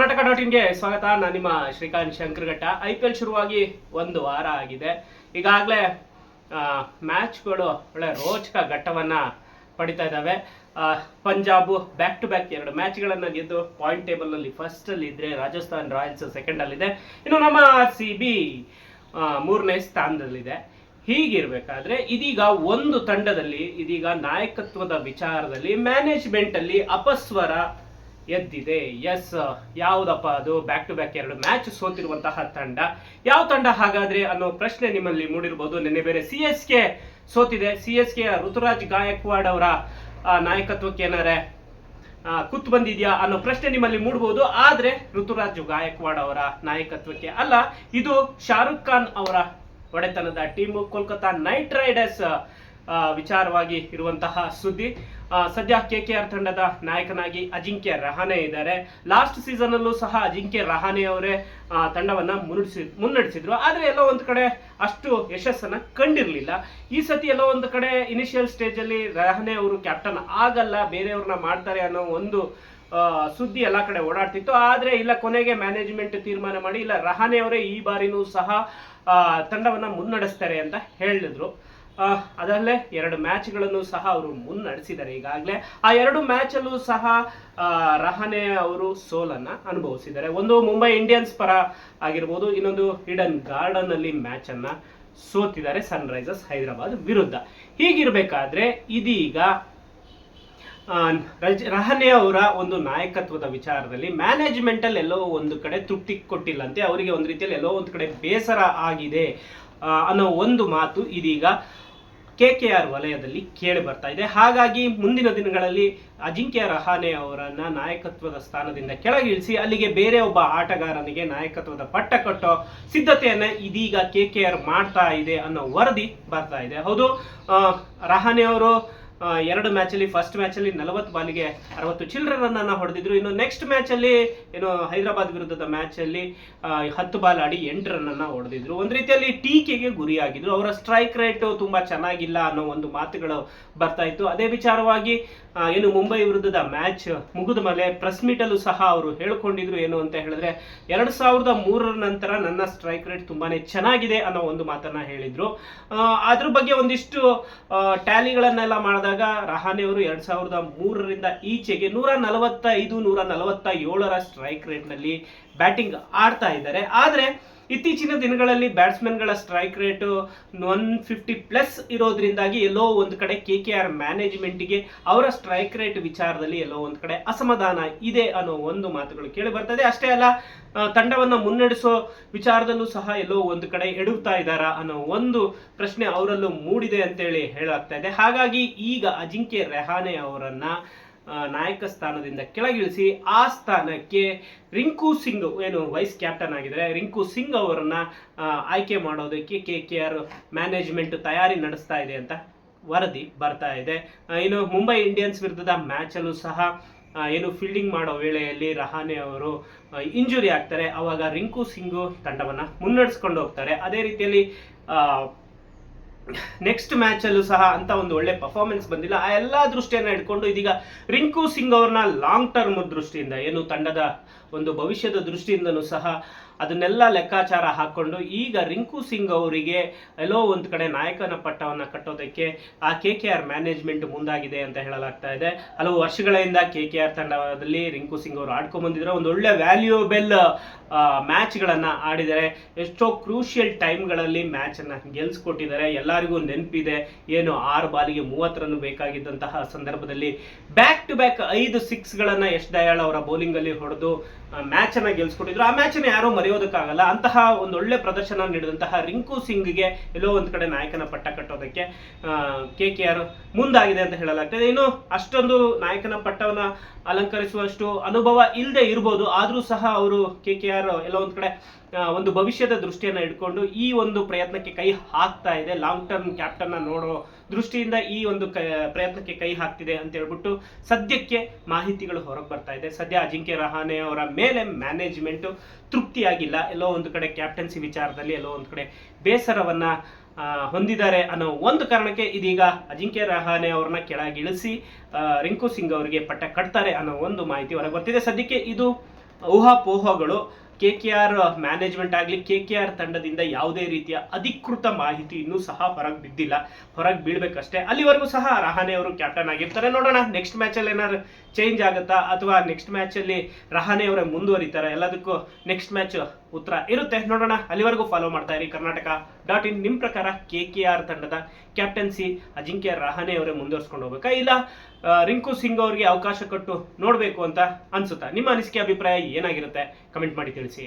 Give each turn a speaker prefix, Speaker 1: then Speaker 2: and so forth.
Speaker 1: ಕರ್ನಾಟಕ.in ಗೆ ಸ್ವಾಗತ. ನಾನು ನಿಮ್ಮ ಶ್ರೀಕಾಂತ್ ಶಂಕರಘಟ್ಟ. IPL ಶುರುವಾಗಿ ಒಂದು ವಾರ ಆಗಿದೆ. ಈಗಾಗಲೇ ಮ್ಯಾಚ್ಗಳು ಒಳ್ಳೆ ರೋಚಕ ಘಟ್ಟವನ್ನು ಪಡಿತಾ ಇದ್ದಾವೆ. ಪಂಜಾಬ್ ಬ್ಯಾಕ್ ಟು ಬ್ಯಾಕ್ 2 ಮ್ಯಾಚ್ಗಳನ್ನು ಗೆದ್ದು ಪಾಯಿಂಟ್ ಟೇಬಲ್ನಲ್ಲಿ ಫಸ್ಟಲ್ಲಿ ಇದ್ದರೆ, ರಾಜಸ್ಥಾನ್ ರಾಯಲ್ಸ್ ಸೆಕೆಂಡಲ್ಲಿದೆ. ಇನ್ನು ನಮ್ಮ RCB 3ನೇ ಸ್ಥಾನದಲ್ಲಿದೆ. ಹೀಗಿರಬೇಕಾದ್ರೆ ಇದೀಗ ಒಂದು ತಂಡದಲ್ಲಿ ಇದೀಗ ನಾಯಕತ್ವದ ವಿಚಾರದಲ್ಲಿ ಮ್ಯಾನೇಜ್ಮೆಂಟಲ್ಲಿ ಅಪಸ್ವರ ಎದ್ದಿದೆ. ಎಸ್, ಯಾವುದಪ್ಪ ಅದು? ಬ್ಯಾಕ್ ಟು ಬ್ಯಾಕ್ 2 ಮ್ಯಾಚ್ ಸೋತಿರುವಂತಹ ತಂಡ ಯಾವ ತಂಡ ಹಾಗಾದ್ರೆ ಅನ್ನೋ ಪ್ರಶ್ನೆ ನಿಮ್ಮಲ್ಲಿ ಮೂಡಿರ್ಬೋದು. ನಿನ್ನೆ ಬೇರೆ CSK ಸೋತಿದೆ. CSK ಋತುರಾಜ್ ಗಾಯಕ್ವಾಡ್ ಅವರ ನಾಯಕತ್ವಕ್ಕೆ ಏನಾರೆ ಕುತ್ತು ಬಂದಿದ್ಯಾ ಅನ್ನೋ ಪ್ರಶ್ನೆ ನಿಮ್ಮಲ್ಲಿ ಮೂಡಬಹುದು. ಆದ್ರೆ ಋತುರಾಜ್ ಗಾಯಕ್ವಾಡ್ ಅವರ ನಾಯಕತ್ವಕ್ಕೆ ಅಲ್ಲ, ಇದು ಶಾರುಖ್ ಖಾನ್ ಅವರ ಒಡೆತನದ ಟೀಮು ಕೋಲ್ಕತಾ ನೈಟ್ ರೈಡರ್ಸ್ ವಿಚಾರವಾಗಿ ಇರುವಂತಹ ಸುದ್ದಿ. ಸದ್ಯ KKR ತಂಡದ ನಾಯಕನಾಗಿ ಅಜಿಂಕ್ಯ ರಹಾನೆ ಇದ್ದಾರೆ. ಲಾಸ್ಟ್ ಸೀಸನ್ ಅಲ್ಲೂ ಸಹ ಅಜಿಂಕ್ಯ ರಹಾನೆ ಅವರೇ ತಂಡವನ್ನ ಮುನ್ನಡೆಸಿದ್ರು. ಆದ್ರೆ ಎಲ್ಲೋ ಒಂದು ಕಡೆ ಅಷ್ಟು ಯಶಸ್ಸನ್ನ ಕಂಡಿರಲಿಲ್ಲ. ಈ ಸತಿ ಎಲ್ಲೋ ಒಂದು ಕಡೆ ಇನಿಷಿಯಲ್ ಸ್ಟೇಜ್ ಅಲ್ಲಿ ರಹಾನೆ ಅವರು ಕ್ಯಾಪ್ಟನ್ ಆಗಲ್ಲ, ಬೇರೆಯವ್ರನ್ನ ಮಾಡ್ತಾರೆ ಅನ್ನೋ ಒಂದು ಸುದ್ದಿ ಎಲ್ಲ ಕಡೆ ಓಡಾಡ್ತಿತ್ತು. ಆದ್ರೆ ಇಲ್ಲ, ಕೊನೆಗೆ ಮ್ಯಾನೇಜ್ಮೆಂಟ್ ತೀರ್ಮಾನ ಮಾಡಿ ಇಲ್ಲ, ರಹಾನೆ ಅವರೇ ಈ ಬಾರಿನೂ ಸಹ ತಂಡವನ್ನ ಮುನ್ನಡೆಸ್ತಾರೆ ಅಂತ ಹೇಳಿದ್ರು. ಅದರಲ್ಲೇ 2 ಮ್ಯಾಚ್ಗಳನ್ನು ಸಹ ಅವರು ಮುನ್ನಡೆಸಿದ್ದಾರೆ ಈಗಾಗಲೇ. ಆ 2 ಮ್ಯಾಚಲ್ಲೂ ಸಹ ರಹಾನೆ ಅವರು ಸೋಲನ್ನ ಅನುಭವಿಸಿದ್ದಾರೆ. ಒಂದು ಮುಂಬೈ ಇಂಡಿಯನ್ಸ್ ಪರ ಆಗಿರ್ಬೋದು, ಇನ್ನೊಂದು ಈಡನ್ ಗಾರ್ಡನ್ ಅಲ್ಲಿ ಮ್ಯಾಚ್ ಅನ್ನ ಸೋತಿದ್ದಾರೆ ಸನ್ರೈಸರ್ಸ್ ಹೈದರಾಬಾದ್ ವಿರುದ್ಧ. ಹೀಗಿರ್ಬೇಕಾದ್ರೆ ಇದೀಗ ರಹಾನೆ ಅವರ ಒಂದು ನಾಯಕತ್ವದ ವಿಚಾರದಲ್ಲಿ ಮ್ಯಾನೇಜ್ಮೆಂಟಲ್ಲಿ ಎಲ್ಲೋ ಒಂದು ಕಡೆ ತೃಪ್ತಿ ಕೊಟ್ಟಿಲ್ಲಂತೆ. ಅವರಿಗೆ ಒಂದು ರೀತಿಯಲ್ಲಿ ಎಲ್ಲೋ ಒಂದು ಕಡೆ ಬೇಸರ ಆಗಿದೆ ಅನ್ನೋ ಒಂದು ಮಾತು ಇದೀಗ KKR ವಲಯದಲ್ಲಿ ಕೇಳಿ ಬರ್ತಾ ಇದೆ. ಹಾಗಾಗಿ ಮುಂದಿನ ದಿನಗಳಲ್ಲಿ ಅಜಿಂಕ್ಯ ರಹಾನೆ ಅವರನ್ನ ನಾಯಕತ್ವದ ಸ್ಥಾನದಿಂದ ಕೆಳಗಿಳಿಸಿ ಅಲ್ಲಿಗೆ ಬೇರೆ ಒಬ್ಬ ಆಟಗಾರನಿಗೆ ನಾಯಕತ್ವದ ಪಟ್ಟ ಕಟ್ಟೋ ಸಿದ್ಧತೆಯನ್ನ ಇದೀಗ KKR ಮಾಡ್ತಾ ಇದೆ ಅನ್ನೋ ವರದಿ ಬರ್ತಾ ಇದೆ. ಹೌದು, ರಹಾನೆ ಅವರು 2 ಮ್ಯಾಚಲ್ಲಿ ಫಸ್ಟ್ ಮ್ಯಾಚಲ್ಲಿ 40 ಬಾಲಿಗೆ 60 ಚಿಲ್ಲರೆ ರನ್ ಅನ್ನ ಹೊಡೆದಿದ್ರು. ಇನ್ನು ನೆಕ್ಸ್ಟ್ ಮ್ಯಾಚಲ್ಲಿ ಏನು ಹೈದರಾಬಾದ್ ವಿರುದ್ಧದ ಮ್ಯಾಚಲ್ಲಿ 10 ಬಾಲ್ ಆಡಿ 8 ರನ್ ಅನ್ನ ಹೊಡೆದಿದ್ರು. ಒಂದು ರೀತಿಯಲ್ಲಿ ಟೀಕೆಗೆ ಗುರಿಯಾಗಿದ್ರು. ಅವರ ಸ್ಟ್ರೈಕ್ ರೇಟ್ ತುಂಬಾ ಚೆನ್ನಾಗಿಲ್ಲ ಅನ್ನೋ ಒಂದು ಮಾತುಗಳು ಬರ್ತಾ ಇತ್ತು. ಅದೇ ವಿಚಾರವಾಗಿ ಏನು ಮುಂಬೈ ವಿರುದ್ಧದ ಮ್ಯಾಚ್ ಮುಗಿದ ಮೇಲೆ ಪ್ರೆಸ್ ಮೀಟ್ ಅಲ್ಲೂ ಸಹ ಅವರು ಹೇಳ್ಕೊಂಡಿದ್ರು. ಏನು ಅಂತ ಹೇಳಿದ್ರೆ 2003 ನಂತರ ನನ್ನ ಸ್ಟ್ರೈಕ್ ರೇಟ್ ತುಂಬಾನೇ ಚೆನ್ನಾಗಿದೆ ಅನ್ನೋ ಒಂದು ಮಾತನ್ನ ಹೇಳಿದ್ರು. ಅದ್ರ ಬಗ್ಗೆ ಒಂದಿಷ್ಟು ಟ್ಯಾಲಿಗಳನ್ನೆಲ್ಲ ಮಾಡಿದಾಗ ರಹಾನೆ ಅವರು 2003ರಿಂದ ಈಚೆಗೆ 145, 147 ಸ್ಟ್ರೈಕ್ ರೇಟ್ ನಲ್ಲಿ ಬ್ಯಾಟಿಂಗ್ ಆಡ್ತಾ ಇದ್ದಾರೆ. ಆದ್ರೆ ಇತ್ತೀಚಿನ ದಿನಗಳಲ್ಲಿ ಬ್ಯಾಟ್ಸ್ಮನ್ಗಳ ಸ್ಟ್ರೈಕ್ ರೇಟ್ 150+ ಇರೋದ್ರಿಂದಾಗಿ ಎಲ್ಲೋ ಒಂದು ಕಡೆ KKR ಮ್ಯಾನೇಜ್ಮೆಂಟ್ಗೆ ಅವರ ಸ್ಟ್ರೈಕ್ ರೇಟ್ ವಿಚಾರದಲ್ಲಿ ಎಲ್ಲೋ ಒಂದು ಕಡೆ ಅಸಮಾಧಾನ ಇದೆ ಅನ್ನೋ ಒಂದು ಮಾತುಗಳು ಕೇಳಿ ಬರ್ತದೆ. ಅಷ್ಟೇ ಅಲ್ಲ, ತಂಡವನ್ನ ಮುನ್ನಡೆಸೋ ವಿಚಾರದಲ್ಲೂ ಸಹ ಎಲ್ಲೋ ಒಂದು ಕಡೆ ಎಡುತ್ತಾ ಇದ್ದಾರಾ ಅನ್ನೋ ಒಂದು ಪ್ರಶ್ನೆ ಅವರಲ್ಲೂ ಮೂಡಿದೆ ಅಂತೇಳಿ ಹೇಳಲಾಗ್ತಾ ಇದೆ. ಹಾಗಾಗಿ ಈಗ ಅಜಿಂಕ್ಯ ರಹಾನೆ ಅವರನ್ನ ನಾಯಕ ಸ್ಥಾನದಿಂದ ಕೆಳಗಿಳಿಸಿ ಆ ಸ್ಥಾನಕ್ಕೆ ರಿಂಕು ಸಿಂಗ್, ಏನು ವೈಸ್ ಕ್ಯಾಪ್ಟನ್ ಆಗಿದ್ದಾರೆ, ರಿಂಕು ಸಿಂಗ್ ಅವರನ್ನ ಆಯ್ಕೆ ಮಾಡೋದಕ್ಕೆ KKR ಮ್ಯಾನೇಜ್ಮೆಂಟ್ ತಯಾರಿ ನಡೆಸ್ತಾ ಇದೆ ಅಂತ ವರದಿ ಬರ್ತಾ ಇದೆ. ಇನ್ನು ಮುಂಬೈ ಇಂಡಿಯನ್ಸ್ ವಿರುದ್ಧದ ಮ್ಯಾಚ್ ಅಲ್ಲೂ ಸಹ ಏನು ಫೀಲ್ಡಿಂಗ್ ಮಾಡೋ ವೇಳೆಯಲ್ಲಿ ರಹಾನೆ ಅವರು ಇಂಜುರಿ ಆಗ್ತಾರೆ. ಅವಾಗ ರಿಂಕು ಸಿಂಗ್ ತಂಡವನ್ನ ಮುನ್ನಡೆಸ್ಕೊಂಡು ಹೋಗ್ತಾರೆ. ಅದೇ ರೀತಿಯಲ್ಲಿ ನೆಕ್ಸ್ಟ್ ಮ್ಯಾಚ್ ಅಲ್ಲೂ ಸಹ ಅಂತ ಒಂದು ಒಳ್ಳೆ ಪರ್ಫಾರ್ಮೆನ್ಸ್ ಬಂದಿಲ್ಲ. ಆ ಎಲ್ಲಾ ದೃಷ್ಟಿಯನ್ನ ಇಟ್ಕೊಂಡು ಇದೀಗ ರಿಂಕು ಸಿಂಗ್ ಅವ್ರನ್ನ ಲಾಂಗ್ ಟರ್ಮ್ ದೃಷ್ಟಿಯಿಂದ, ಏನು ತಂಡದ ಒಂದು ಭವಿಷ್ಯದ ದೃಷ್ಟಿಯಿಂದನೂ ಸಹ ಅದನ್ನೆಲ್ಲ ಲೆಕ್ಕಾಚಾರ ಹಾಕೊಂಡು ಈಗ ರಿಂಕು ಸಿಂಗ್ ಅವರಿಗೆ ಎಲ್ಲೋ ಒಂದು ಕಡೆ ನಾಯಕನ ಪಟ್ಟವನ್ನ ಕಟ್ಟೋದಕ್ಕೆ ಆ KKR ಮ್ಯಾನೇಜ್ಮೆಂಟ್ ಮುಂದಾಗಿದೆ ಅಂತ ಹೇಳಲಾಗ್ತಾ ಇದೆ. ಹಲವು ವರ್ಷಗಳಿಂದ KKR ತಂಡದಲ್ಲಿ ರಿಂಕು ಸಿಂಗ್ ಅವರು ಆಡ್ಕೊಂಡ್ ಬಂದಿದ್ದಾರೆ. ಒಂದು ಒಳ್ಳೆ ವ್ಯಾಲ್ಯೂಯಬಲ್ ಮ್ಯಾಚ್ಗಳನ್ನ ಆಡಿದ್ದಾರೆ. ಎಷ್ಟೋ ಕ್ರೂಷಿಯಲ್ ಟೈಮ್ಗಳಲ್ಲಿ ಮ್ಯಾಚ್ ಅನ್ನ ಗೆಲ್ಸ್ಕೊಟ್ಟಿದ್ದಾರೆ. ಎಲ್ಲರಿಗೂ ನೆನಪಿದೆ, ಏನು 6 ಬಾಲಿಗೆ 30 ರನ್ ಬೇಕಾಗಿದ್ದಂತಹ ಸಂದರ್ಭದಲ್ಲಿ ಬ್ಯಾಕ್ ಟು ಬ್ಯಾಕ್ 5 ಸಿಕ್ಸ್ಗಳನ್ನ ಯಶ್ ದಯಾಳ್ ಅವರ ಬೌಲಿಂಗ್ ಅಲ್ಲಿ ಹೊಡೆದು ಮ್ಯಾಚ್ ಅನ್ನ ಗೆಲ್ಸ್ಕೊಟ್ಟಿದ್ರು. ಆ ಮ್ಯಾಚ್ ಅನ್ನ ಯಾರೋ ಮರೆಯೋದಕ್ಕಾಗಲ್ಲ. ಅಂತಹ ಒಂದು ಒಳ್ಳೆ ಪ್ರದರ್ಶನ ನೀಡಿದಂತಹ ರಿಂಕು ಸಿಂಗ್ಗೆ ಎಲ್ಲೋ ಒಂದು ಕಡೆ ನಾಯಕನ ಪಟ್ಟ ಕಟ್ಟೋದಕ್ಕೆ KKR ಮುಂದಾಗಿದೆ ಅಂತ ಹೇಳಲಾಗ್ತದೆ. ಇನ್ನು ಅಷ್ಟೊಂದು ನಾಯಕನ ಪಟ್ಟವನ್ನ ಅಲಂಕರಿಸುವಷ್ಟು ಅನುಭವ ಇಲ್ಲದೆ ಇರ್ಬೋದು, ಆದ್ರೂ ಸಹ ಅವರು KKR ಎಲ್ಲೋ ಒಂದು ಕಡೆ ಒಂದು ಭವಿಷ್ಯದ ದೃಷ್ಟಿಯನ್ನ ಇಟ್ಕೊಂಡು ಈ ಒಂದು ಪ್ರಯತ್ನಕ್ಕೆ ಕೈ ಹಾಕ್ತಾ ಇದೆ. ಲಾಂಗ್ ಟರ್ಮ್ ಕ್ಯಾಪ್ಟನ್ ನೋಡೋ ದೃಷ್ಟಿಯಿಂದ ಈ ಒಂದು ಪ್ರಯತ್ನಕ್ಕೆ ಕೈ ಹಾಕ್ತಿದೆ ಅಂತ ಹೇಳ್ಬಿಟ್ಟು ಸದ್ಯಕ್ಕೆ ಮಾಹಿತಿಗಳು ಹೊರಗೆ ಬರ್ತಾ ಇದೆ. ಸದ್ಯ ಅಜಿಂಕ್ಯ ರಹಾನೆ ಅವರ ಮೇಲೆ ಮ್ಯಾನೇಜ್ಮೆಂಟ್ ತೃಪ್ತಿಯಾಗಿಲ್ಲ. ಎಲ್ಲೋ ಒಂದು ಕಡೆ ಕ್ಯಾಪ್ಟನ್ಸಿ ವಿಚಾರದಲ್ಲಿ ಎಲ್ಲೋ ಒಂದು ಕಡೆ ಬೇಸರವನ್ನ ಹೊಂದಿದ್ದಾರೆ ಅನ್ನೋ ಒಂದು ಕಾರಣಕ್ಕೆ ಇದೀಗ ಅಜಿಂಕ್ಯ ರಹಾನೆ ಅವರನ್ನ ಕೆಳಗಿಳಿಸಿ ರಿಂಕು ಸಿಂಗ್ ಅವರಿಗೆ ಪಟ್ಟ ಕಟ್ತಾರೆ ಅನ್ನೋ ಒಂದು ಮಾಹಿತಿ ಹೊರಗೆ ಬರ್ತಿದೆ. ಸದ್ಯಕ್ಕೆ ಇದು ಊಹಾಪೋಹಗಳು. KKR ಮ್ಯಾನೇಜ್ಮೆಂಟ್ ಆಗಲಿ KKR ತಂಡದಿಂದ ಯಾವುದೇ ರೀತಿಯ ಅಧಿಕೃತ ಮಾಹಿತಿ ಇನ್ನೂ ಸಹ ಹೊರಗೆ ಬಿದ್ದಿಲ್ಲ, ಹೊರಗೆ ಬೀಳ್ಬೇಕಷ್ಟೇ. ಅಲ್ಲಿವರೆಗೂ ಸಹ ರಹಾನೆ ಅವರು ಕ್ಯಾಪ್ಟನ್ ಆಗಿರ್ತಾರೆ. ನೋಡೋಣ ನೆಕ್ಸ್ಟ್ ಮ್ಯಾಚಲ್ಲಿ ಏನಾದ್ರು ಚೇಂಜ್ ಆಗುತ್ತಾ ಅಥವಾ ನೆಕ್ಸ್ಟ್ ಮ್ಯಾಚಲ್ಲಿ ರಹಾನೆ ಅವರೇ ಮುಂದುವರಿತಾರೆ, ಎಲ್ಲದಕ್ಕೂ ನೆಕ್ಸ್ಟ್ ಮ್ಯಾಚ್ ಉತ್ತರ ಇರುತ್ತೆ. ನೋಡೋಣ, ಅಲ್ಲಿವರೆಗೂ ಫಾಲೋ ಮಾಡ್ತಾ ಇರಿ ಕರ್ನಾಟಕ.in. ನಿಮ್ಮ ಪ್ರಕಾರ KKR ತಂಡದ ಕ್ಯಾಪ್ಟನ್ಸಿ ಅಜಿಂಕ್ಯ ರಹಾನೆ ಅವರೇ ಮುಂದುವರ್ಸ್ಕೊಂಡು ಹೋಗ್ಬೇಕಾ, ಇಲ್ಲ ರಿಂಕು ಸಿಂಗ್ ಅವರಿಗೆ ಅವಕಾಶ ಕೊಟ್ಟು ನೋಡಬೇಕು ಅಂತ ಅನ್ಸುತ್ತಾ? ನಿಮ್ಮ ಅನಿಸಿಕೆ ಅಭಿಪ್ರಾಯ ಏನಾಗಿರುತ್ತೆ ಕಮೆಂಟ್ ಮಾಡಿ ತಿಳಿಸಿ.